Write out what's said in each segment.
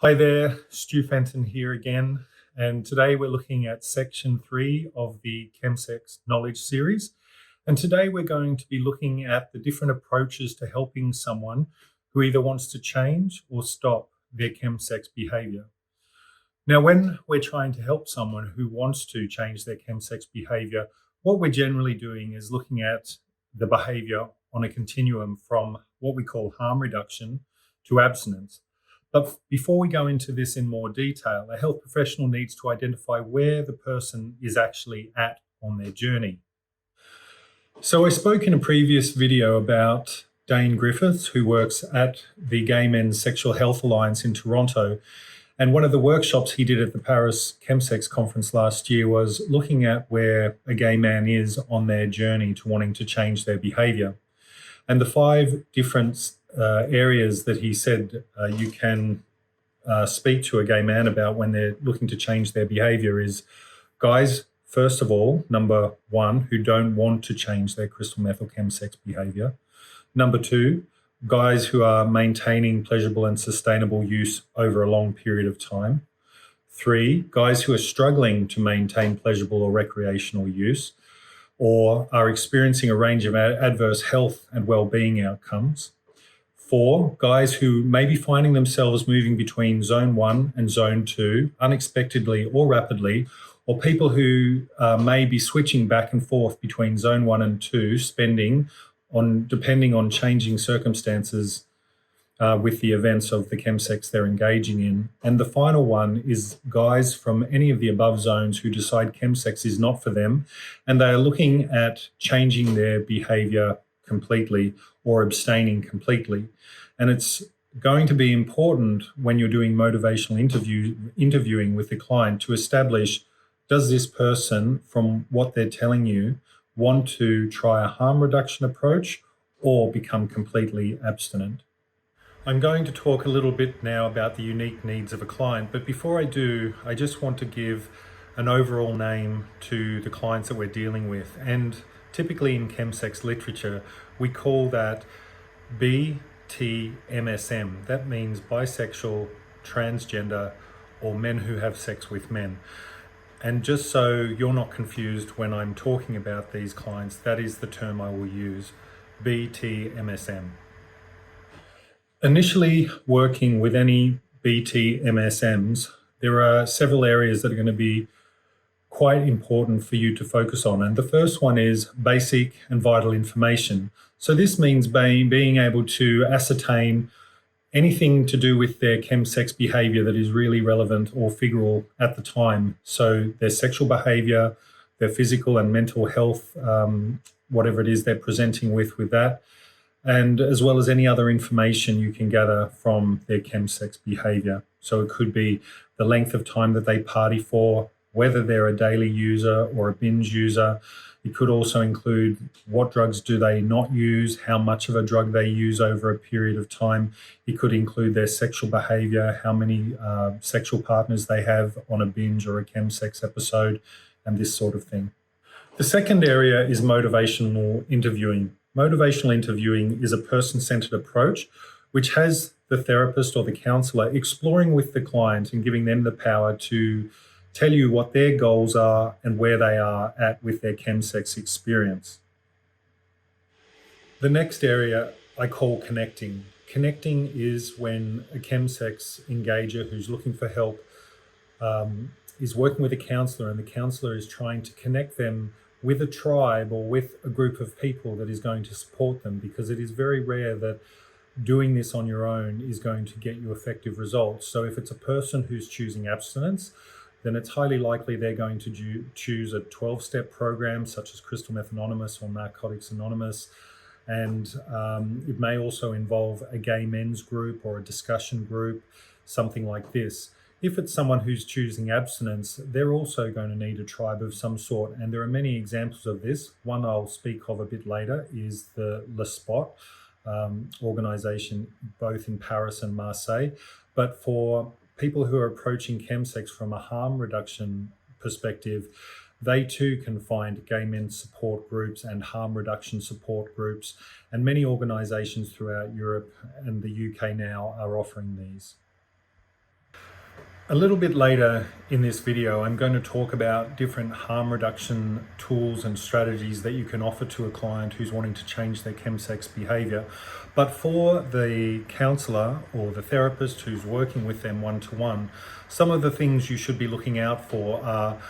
Hi there, Stuart Fenton here again, and today we're looking at section 3 of the ChemSex knowledge series. And today we're going to be looking at the different approaches to helping someone who either wants to change or stop their ChemSex behavior. Now, when we're trying to help someone who wants to change their ChemSex behavior, what we're generally doing is looking at the behavior on a continuum from what we call harm reduction to abstinence. But before we go into this in more detail, a health professional needs to identify where the person is actually at on their journey. So I spoke in a previous video about Dane Griffiths, who works at the Gay Men's Sexual Health Alliance in Toronto. And one of the workshops he did at the Paris ChemSex conference last year was looking at where a gay man is on their journey to wanting to change their behavior. And the 5 different areas that he said you can speak to a gay man about when they're looking to change their behavior is guys, first of all, number 1, who don't want to change their crystal meth or chemsex behavior. Number 2, guys who are maintaining pleasurable and sustainable use over a long period of time. 3, guys who are struggling to maintain pleasurable or recreational use or are experiencing a range of adverse health and well-being outcomes. 4, guys who may be finding themselves moving between zone 1 and zone 2 unexpectedly or rapidly, or people who may be switching back and forth between zone 1 and 2, depending on changing circumstances with the events of the chemsex they're engaging in. And the final one is guys from any of the above zones who decide chemsex is not for them, and they are looking at changing their behavior completely or abstaining completely. And it's going to be important when you're doing motivational interviewing with the client to establish, does this person, from what they're telling you, want to try a harm reduction approach or become completely abstinent? I'm going to talk a little bit now about the unique needs of a client, but before I do, I just want to give an overall name to the clients that we're dealing with. And typically in chemsex literature, we call that BTMSM. That means bisexual, transgender, or men who have sex with men. And just so you're not confused when I'm talking about these clients, that is the term I will use, BTMSM. Initially working with any BTMSMs, there are several areas that are going to be quite important for you to focus on. And the first one is basic and vital information. So this means being able to ascertain anything to do with their chemsex behavior that is really relevant or figural at the time. So their sexual behavior, their physical and mental health, whatever it is they're presenting with that, and as well as any other information you can gather from their chemsex behavior. So it could be the length of time that they party for, whether they're a daily user or a binge user. It could also include what drugs do they not use, how much of a drug they use over a period of time. It could include their sexual behavior, how many sexual partners they have on a binge or a chemsex episode, and this sort of thing. The second area is motivational interviewing. Motivational interviewing is a person-centered approach which has the therapist or the counselor exploring with the client and giving them the power to tell you what their goals are and where they are at with their chemsex experience. The next area I call connecting. Connecting is when a chemsex engager who's looking for help is working with a counselor, and the counselor is trying to connect them with a tribe or with a group of people that is going to support them, because it is very rare that doing this on your own is going to get you effective results. So if it's a person who's choosing abstinence, then it's highly likely they're going to choose a 12-step program such as Crystal Meth Anonymous or Narcotics Anonymous. And it may also involve a gay men's group or a discussion group, something like this. If it's someone who's choosing abstinence, they're also going to need a tribe of some sort. And there are many examples of this. One I'll speak of a bit later is the Le Spot organization, both in Paris and Marseille. But for people who are approaching chemsex from a harm reduction perspective, they too can find gay men's support groups and harm reduction support groups. And many organizations throughout Europe and the UK now are offering these. A little bit later in this video, I'm going to talk about different harm reduction tools and strategies that you can offer to a client who's wanting to change their ChemSex behavior. But for the counselor or the therapist who's working with them one-to-one, some of the things you should be looking out for are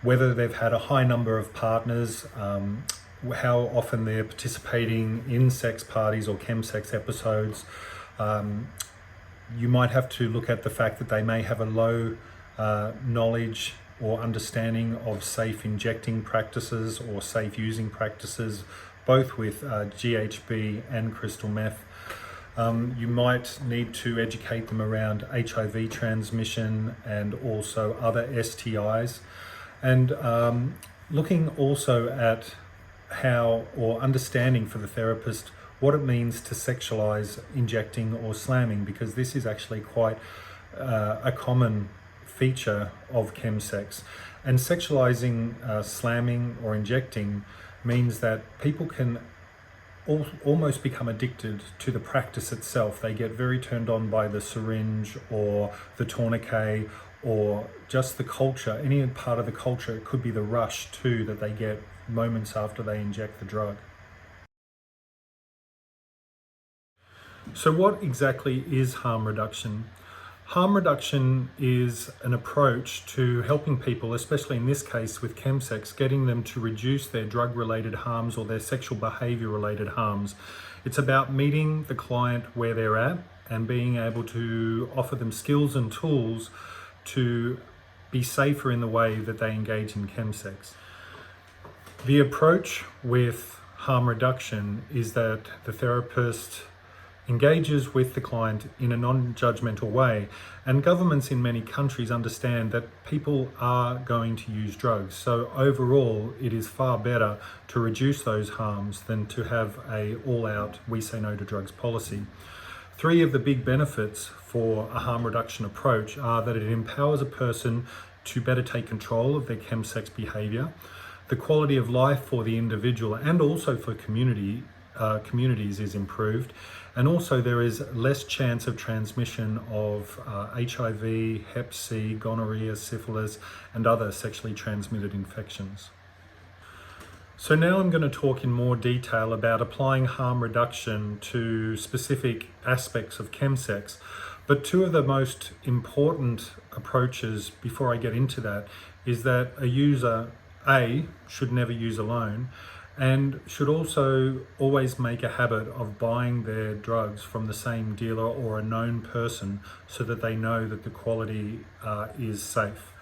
whether they've had a high number of partners, how often they're participating in sex parties or ChemSex episodes. You might have to look at the fact that they may have a low knowledge or understanding of safe injecting practices or safe using practices, both with GHB and crystal meth. You might need to educate them around HIV transmission and also other STIs. And looking also at how, or understanding for the therapist, what it means to sexualize injecting or slamming, because this is actually quite a common feature of ChemSex. And sexualizing slamming or injecting means that people can almost become addicted to the practice itself. They get very turned on by the syringe or the tourniquet or just the culture, any part of the culture. It could be the rush too that they get moments after they inject the drug. So what exactly is harm reduction? Harm reduction is an approach to helping people, especially in this case with ChemSex, getting them to reduce their drug-related harms or their sexual behavior-related harms. It's about meeting the client where they're at and being able to offer them skills and tools to be safer in the way that they engage in ChemSex. The approach with harm reduction is that the therapist engages with the client in a non-judgmental way, and governments in many countries understand that people are going to use drugs. So overall, it is far better to reduce those harms than to have a all-out "we say no to drugs" policy. Three of the big benefits for a harm reduction approach are that it empowers a person to better take control of their ChemSex behavior. The quality of life for the individual and also for communities is improved, and also there is less chance of transmission of HIV, Hep C, gonorrhea, syphilis, and other sexually transmitted infections. So now I'm going to talk in more detail about applying harm reduction to specific aspects of ChemSex. But two of the most important approaches before I get into that is that a user should never use alone, and should also always make a habit of buying their drugs from the same dealer or a known person so that they know that the quality is safe.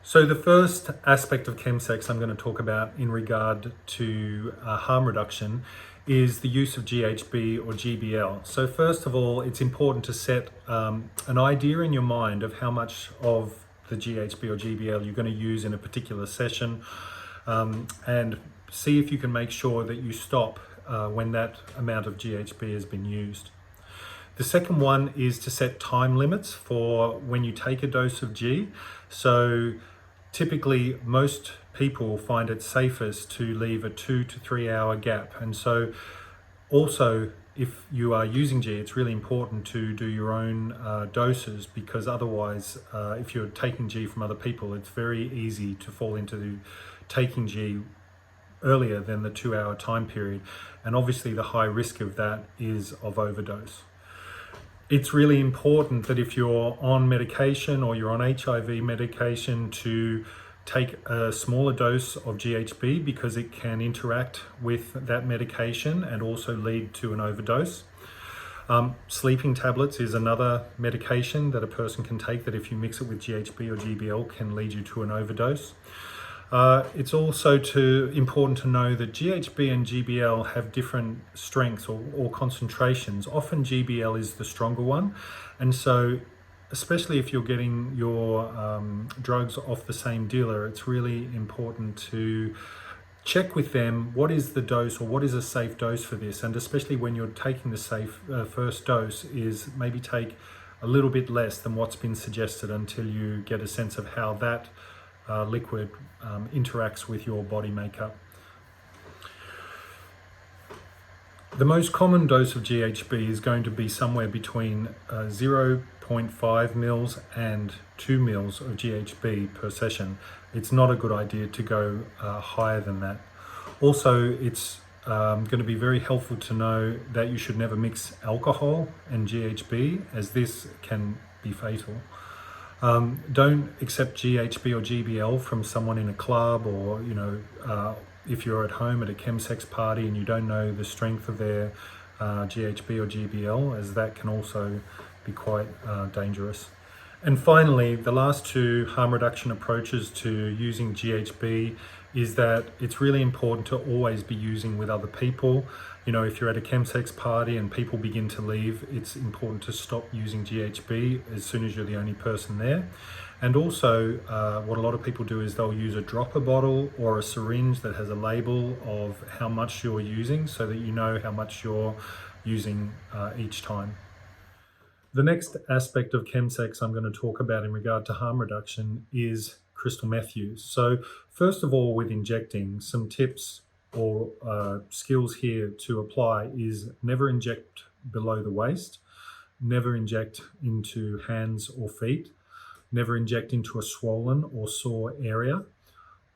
So the first aspect of ChemSex I'm going to talk about in regard to harm reduction is the use of GHB or GBL. So first of all, it's important to set an idea in your mind of how much of the GHB or GBL you're going to use in a particular session, and see if you can make sure that you stop when that amount of GHB has been used. The second one is to set time limits for when you take a dose of G. So typically most people find it safest to leave a 2 to 3 hour gap. And so also, if you are using G, it's really important to do your own doses, because otherwise, if you're taking G from other people, it's very easy to fall into taking G earlier than the 2 hour time period. And obviously the high risk of that is of overdose. It's really important that if you're on medication or you're on HIV medication to take a smaller dose of GHB, because it can interact with that medication and also lead to an overdose. Sleeping tablets is another medication that a person can take that if you mix it with GHB or GBL can lead you to an overdose. It's also important to know that GHB and GBL have different strengths or concentrations. Often GBL is the stronger one, and so especially if you're getting your drugs off the same dealer, it's really important to check with them what is the dose or what is a safe dose for this, and especially when you're taking the safe first dose is maybe take a little bit less than what's been suggested until you get a sense of how that liquid interacts with your body makeup. The most common dose of GHB is going to be somewhere between 0.5 0.5 mils and 2 mils of GHB per session. It's not a good idea to go higher than that. Also, it's going to be very helpful to know that you should never mix alcohol and GHB, as this can be fatal. Don't accept GHB or GBL from someone in a club, or if you're at home at a ChemSex party and you don't know the strength of their GHB or GBL, as that can also be quite dangerous. And finally, the last two harm reduction approaches to using GHB is that it's really important to always be using with other people. If you're at a ChemSex party and people begin to leave, it's important to stop using GHB as soon as you're the only person there. And also, what a lot of people do is they'll use a dropper bottle or a syringe that has a label of how much you're using, so that you know how much you're using each time. The next aspect of ChemSex I'm going to talk about in regard to harm reduction is crystal meth use. So first of all, with injecting, some tips or skills here to apply is never inject below the waist, never inject into hands or feet, never inject into a swollen or sore area.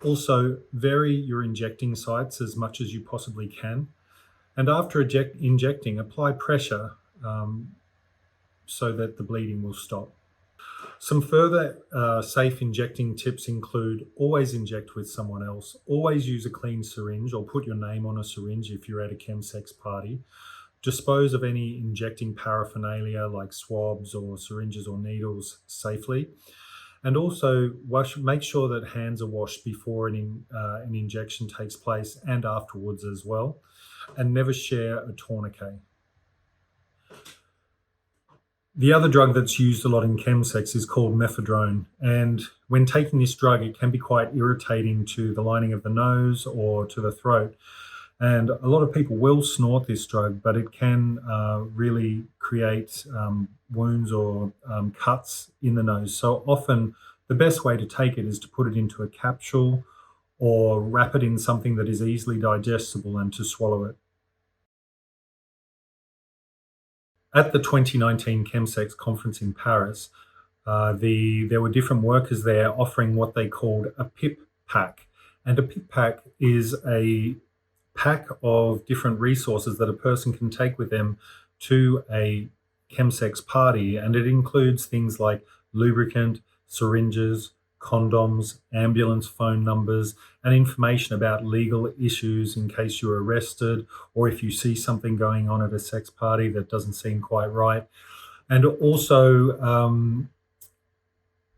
Also, vary your injecting sites as much as you possibly can. And after injecting, apply pressure so that the bleeding will stop. Some further safe injecting tips include always inject with someone else, always use a clean syringe or put your name on a syringe if you're at a ChemSex party, dispose of any injecting paraphernalia like swabs or syringes or needles safely, and also make sure that hands are washed before an injection takes place and afterwards as well, and never share a tourniquet. The other drug that's used a lot in ChemSex is called methadone, and when taking this drug, it can be quite irritating to the lining of the nose or to the throat. And a lot of people will snort this drug, but it can really create wounds or cuts in the nose. So often the best way to take it is to put it into a capsule or wrap it in something that is easily digestible and to swallow it. At the 2019 ChemSex conference in Paris, there were different workers there offering what they called a PIP pack. And a PIP pack is a pack of different resources that a person can take with them to a ChemSex party. And it includes things like lubricant, syringes, condoms, ambulance phone numbers, and information about legal issues in case you're arrested or if you see something going on at a sex party that doesn't seem quite right. And also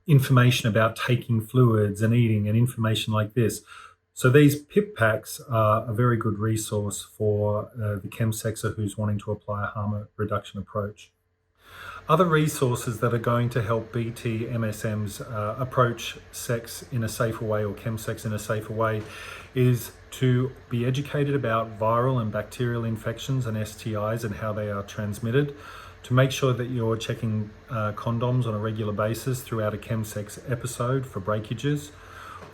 information about taking fluids and eating and information like this. So these PIP packs are a very good resource for the chemsexer who's wanting to apply a harm reduction approach. Other resources that are going to help BT MSMs approach sex in a safer way, or chemsex in a safer way, is to be educated about viral and bacterial infections and STIs and how they are transmitted, to make sure that you're checking condoms on a regular basis throughout a chemsex episode for breakages.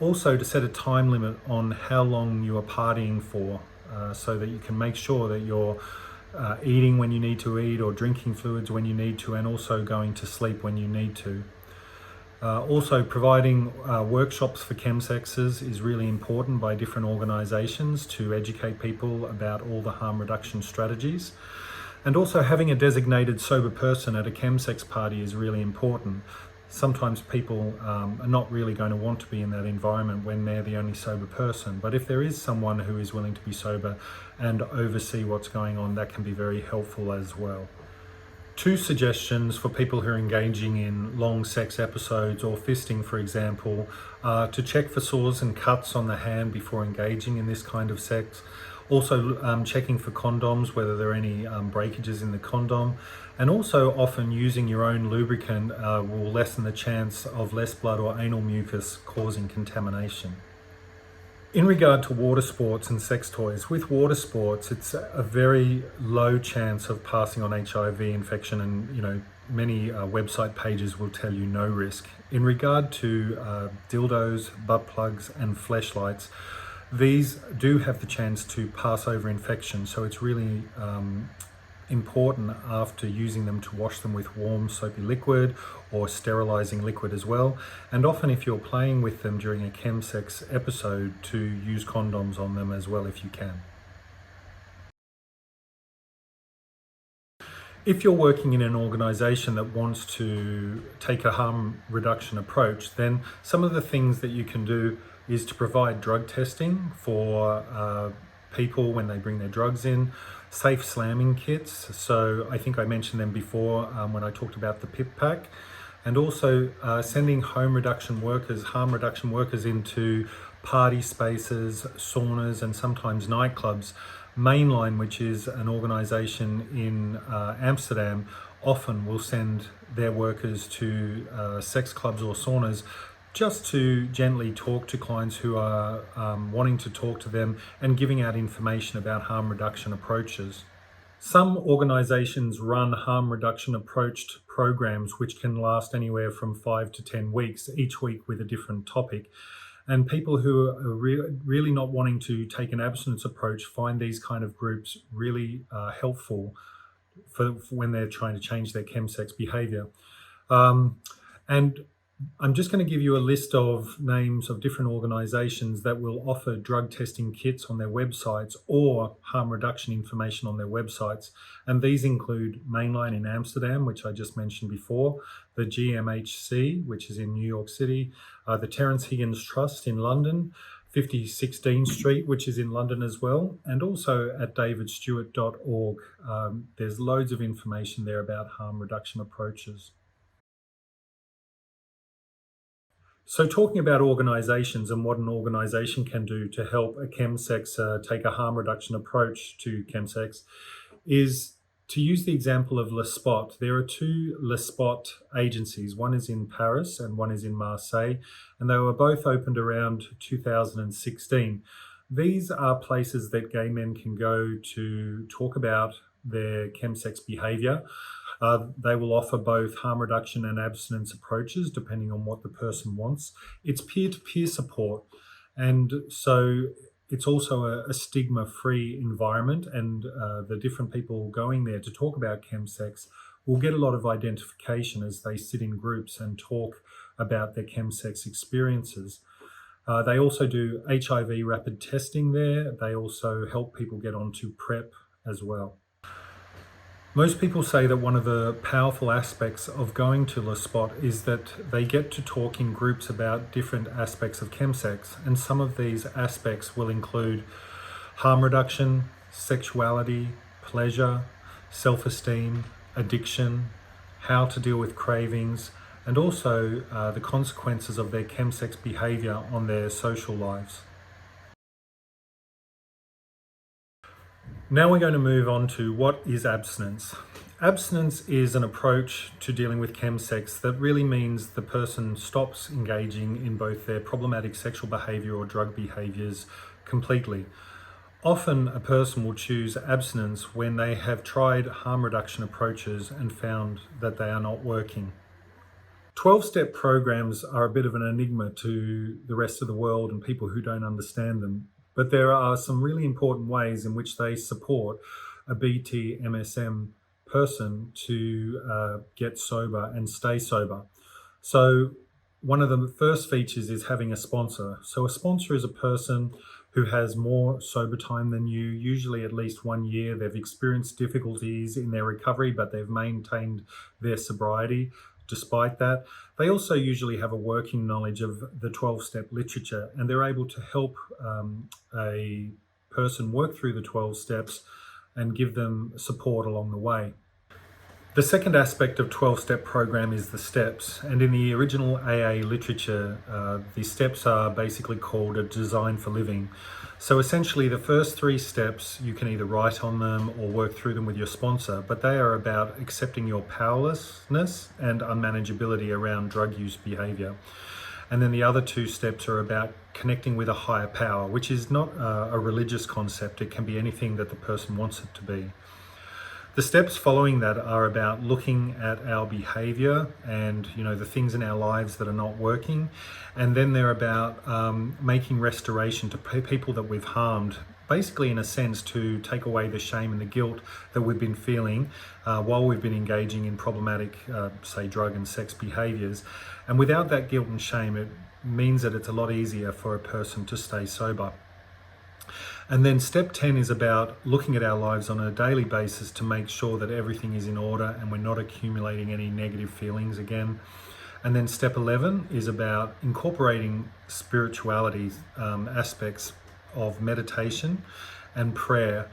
Also, to set a time limit on how long you are partying for, so that you can make sure that you're eating when you need to eat or drinking fluids when you need to, and also going to sleep when you need to. Also, providing workshops for chemsexers is really important by different organisations to educate people about all the harm reduction strategies. And also having a designated sober person at a chemsex party is really important. Sometimes people are not really going to want to be in that environment when they're the only sober person. But if there is someone who is willing to be sober and oversee what's going on, that can be very helpful as well. 2 suggestions for people who are engaging in long sex episodes or fisting, for example, are to check for sores and cuts on the hand before engaging in this kind of sex. Also checking for condoms, whether there are any breakages in the condom. And also often using your own lubricant will lessen the chance of less blood or anal mucus causing contamination. In regard to water sports and sex toys, with water sports, it's a very low chance of passing on HIV infection, and many website pages will tell you no risk. In regard to dildos, butt plugs and fleshlights, these do have the chance to pass over infection, so it's really important after using them to wash them with warm soapy liquid or sterilizing liquid as well. And often if you're playing with them during a ChemSex episode, to use condoms on them as well if you can. If you're working in an organisation that wants to take a harm reduction approach, then some of the things that you can do is to provide drug testing for people when they bring their drugs in, safe slamming kits. So I think I mentioned them before when I talked about the PIP pack, and also sending harm reduction workers into party spaces, saunas, and sometimes nightclubs. Mainline, which is an organisation in Amsterdam, often will send their workers to sex clubs or saunas just to gently talk to clients who are wanting to talk to them and giving out information about harm reduction approaches. Some organisations run harm reduction approached programs which can last anywhere from 5 to 10 weeks, each week with a different topic. And people who are really not wanting to take an abstinence approach find these kind of groups really helpful for when they're trying to change their ChemSex behaviour. And I'm just going to give you a list of names of different organisations that will offer drug testing kits on their websites or harm reduction information on their websites. And these include Mainline in Amsterdam, which I just mentioned before, the GMHC, which is in New York City, the Terence Higgins Trust in London, 5016 Street, which is in London as well, and also at davidstewart.org. There's loads of information there about harm reduction approaches. So talking about organisations and what an organisation can do to help a ChemSex take a harm reduction approach to ChemSex is to use the example of Le Spot. There are two Le Spot agencies. One is in Paris and one is in Marseille, and they were both opened around 2016. These are places that gay men can go to talk about their ChemSex behaviour. They will offer both harm reduction and abstinence approaches depending on what the person wants. It's peer-to-peer support, and so it's also a stigma-free environment, and the different people going there to talk about ChemSex will get a lot of identification as they sit in groups and talk about their ChemSex experiences. They also do HIV rapid testing there. They also help people get onto PrEP as well. Most people say that one of the powerful aspects of going to Le Spot is that they get to talk in groups about different aspects of ChemSex, and some of these aspects will include harm reduction, sexuality, pleasure, self-esteem, addiction, how to deal with cravings, and also the consequences of their ChemSex behaviour on their social lives. Now we're going to move on to what is abstinence. Abstinence is an approach to dealing with ChemSex that really means the person stops engaging in both their problematic sexual behaviour or drug behaviours completely. Often a person will choose abstinence when they have tried harm reduction approaches and found that they are not working. 12-step programs are a bit of an enigma to the rest of the world and people who don't understand them. But there are some really important ways in which they support a BT-MSM person to get sober and stay sober. So one of the first features is having a sponsor. So a sponsor is a person who has more sober time than you, usually at least 1 year. They've experienced difficulties in their recovery, but they've maintained their sobriety despite that. They also usually have a working knowledge of the 12-step literature, and they're able to help a person work through the 12 steps and give them support along the way. The second aspect of 12-step program is the steps, and in the original AA literature, the steps are basically called a design for living. So essentially the first 3 steps, you can either write on them or work through them with your sponsor, but they are about accepting your powerlessness and unmanageability around drug use behavior. And then the other 2 steps are about connecting with a higher power, which is not a religious concept. It can be anything that the person wants it to be. The steps following that are about looking at our behavior and the things in our lives that are not working. And then they're about making restoration to people that we've harmed basically in a sense to take away the shame and the guilt that we've been feeling while we've been engaging in problematic, say, drug and sex behaviors. And without that guilt and shame, it means that it's a lot easier for a person to stay sober. And then step 10 is about looking at our lives on a daily basis to make sure that everything is in order and we're not accumulating any negative feelings again. And then step 11 is about incorporating spirituality aspects of meditation and prayer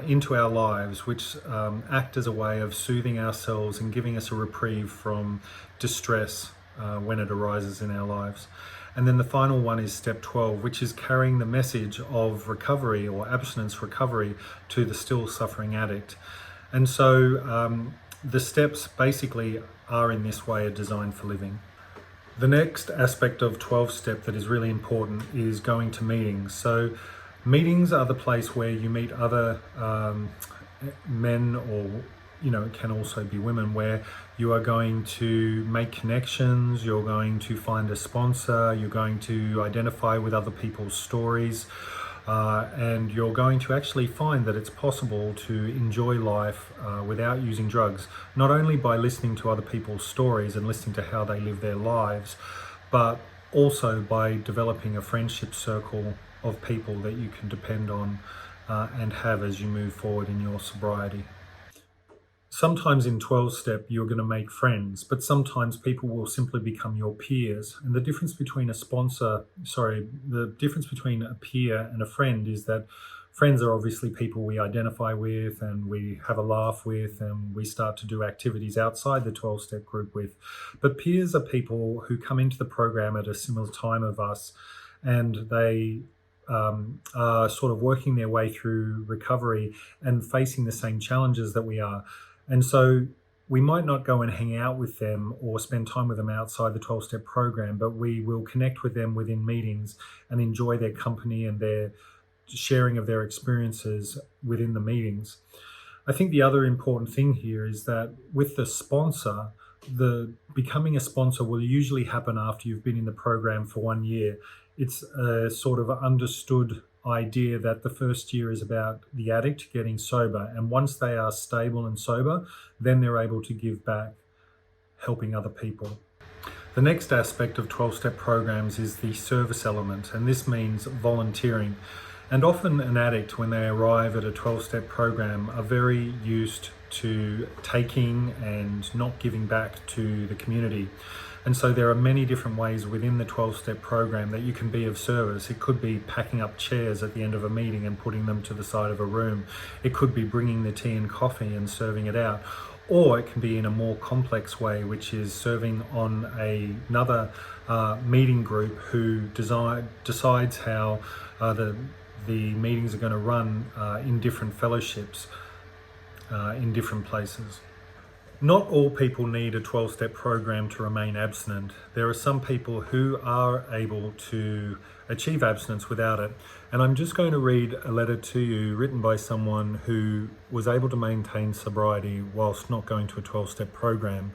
into our lives, which act as a way of soothing ourselves and giving us a reprieve from distress when it arises in our lives. And then the final one is step 12, which is carrying the message of recovery or abstinence recovery to the still suffering addict. And so the steps basically are in this way designed for living. The next aspect of 12 step that is really important is going to meetings. So meetings are the place where you meet other men, or it can also be women, where you are going to make connections, you're going to find a sponsor, you're going to identify with other people's stories, and you're going to actually find that it's possible to enjoy life without using drugs, not only by listening to other people's stories and listening to how they live their lives, but also by developing a friendship circle of people that you can depend on and have as you move forward in your sobriety. Sometimes in 12 step you're going to make friends, but sometimes people will simply become your peers. And the difference between the difference between a peer and a friend is that friends are obviously people we identify with and we have a laugh with and we start to do activities outside the 12 step group with. But peers are people who come into the program at a similar time of us, and they are sort of working their way through recovery and facing the same challenges that we are. And so we might not go and hang out with them or spend time with them outside the 12-step program, but we will connect with them within meetings and enjoy their company and their sharing of their experiences within the meetings. I think the other important thing here is that with the sponsor, the becoming a sponsor will usually happen after you've been in the program for 1 year. It's a sort of understood idea that the first year is about the addict getting sober, and once they are stable and sober, then they're able to give back, helping other people. The next aspect of 12-step programs is the service element, and this means volunteering. And often an addict, when they arrive at a 12-step program, are very used to taking and not giving back to the community. And so there are many different ways within the 12-step program that you can be of service. It could be packing up chairs at the end of a meeting and putting them to the side of a room. It could be bringing the tea and coffee and serving it out. Or it can be in a more complex way, which is serving on another meeting group who decides how the meetings are going to run in different fellowships in different places. Not all people need a 12-step program to remain abstinent. There are some people who are able to achieve abstinence without it. And I'm just going to read a letter to you written by someone who was able to maintain sobriety whilst not going to a 12-step program.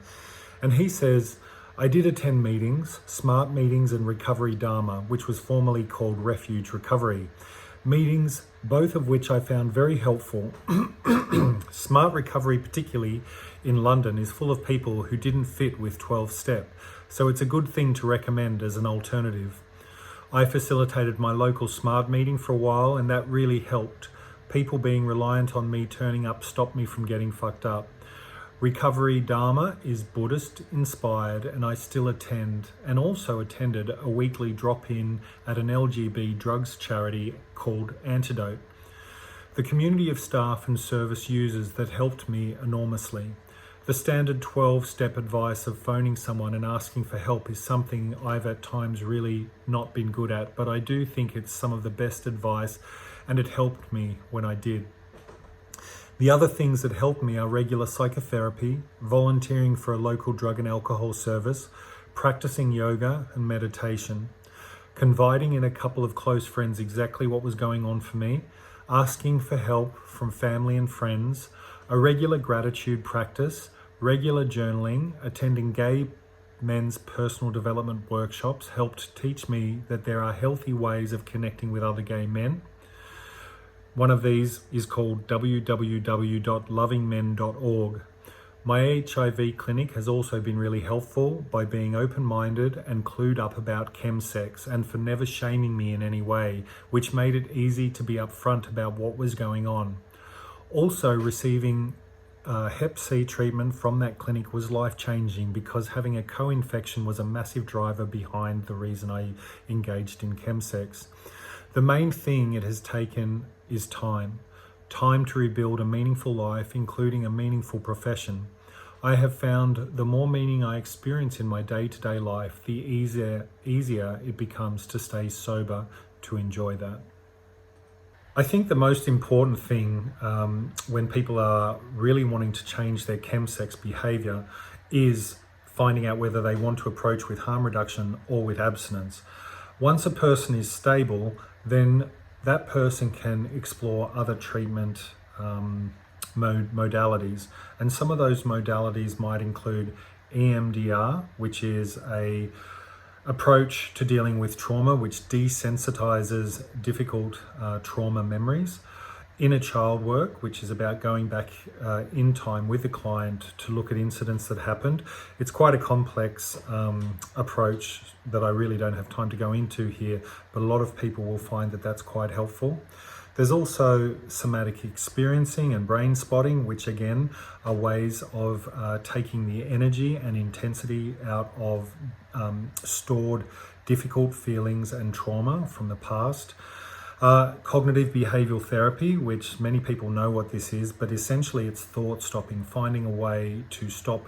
And he says, "I did attend meetings, SMART meetings and Recovery Dharma, which was formerly called Refuge Recovery. Meetings, both of which I found very helpful. SMART Recovery, particularly in London, is full of people who didn't fit with 12-step, so it's a good thing to recommend as an alternative. I facilitated my local SMART meeting for a while, and that really helped. People being reliant on me turning up stopped me from getting fucked up. Recovery Dharma is Buddhist inspired, and I still attend, and also attended a weekly drop-in at an LGB drugs charity called Antidote. The community of staff and service users that helped me enormously. The standard 12-step advice of phoning someone and asking for help is something I've at times really not been good at, but I do think it's some of the best advice, and it helped me when I did. The other things that helped me are regular psychotherapy, volunteering for a local drug and alcohol service, practicing yoga and meditation, confiding in a couple of close friends exactly what was going on for me, asking for help from family and friends, a regular gratitude practice, regular journaling, attending gay men's personal development workshops helped teach me that there are healthy ways of connecting with other gay men. One of these is called www.lovingmen.org. My HIV clinic has also been really helpful by being open-minded and clued up about ChemSex, and for never shaming me in any way, which made it easy to be upfront about what was going on. Also, receiving Hep C treatment from that clinic was life-changing, because having a co-infection was a massive driver behind the reason I engaged in ChemSex. The main thing it has taken is time to rebuild a meaningful life, including a meaningful profession. I have found the more meaning I experience in my day-to-day life, the easier it becomes to stay sober, to enjoy that. I think the most important thing when people are really wanting to change their ChemSex behaviour is finding out whether they want to approach with harm reduction or with abstinence. Once a person is stable, then that person can explore other treatment modalities. And some of those modalities might include EMDR, which is a approach to dealing with trauma, which desensitizes difficult trauma memories. Inner child work, which is about going back in time with the client to look at incidents that happened. It's quite a complex approach that I really don't have time to go into here, but a lot of people will find that that's quite helpful. There's also somatic experiencing and brain spotting, which again are ways of taking the energy and intensity out of stored difficult feelings and trauma from the past. Cognitive behavioral therapy, which many people know what this is, but essentially it's thought stopping, finding a way to stop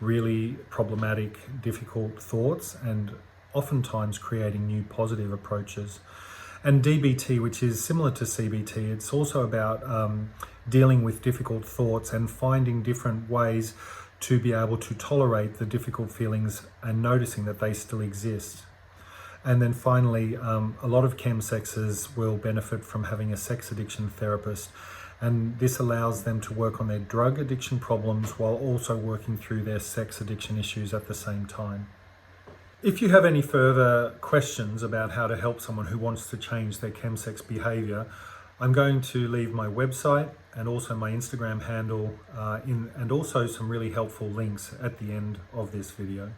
really problematic, difficult thoughts, and oftentimes creating new positive approaches. And DBT, which is similar to CBT, it's also about dealing with difficult thoughts and finding different ways to be able to tolerate the difficult feelings and noticing that they still exist. And then finally, a lot of chemsexers will benefit from having a sex addiction therapist, and this allows them to work on their drug addiction problems while also working through their sex addiction issues at the same time. If you have any further questions about how to help someone who wants to change their chemsex behaviour, I'm going to leave my website and also my Instagram handle and also some really helpful links at the end of this video.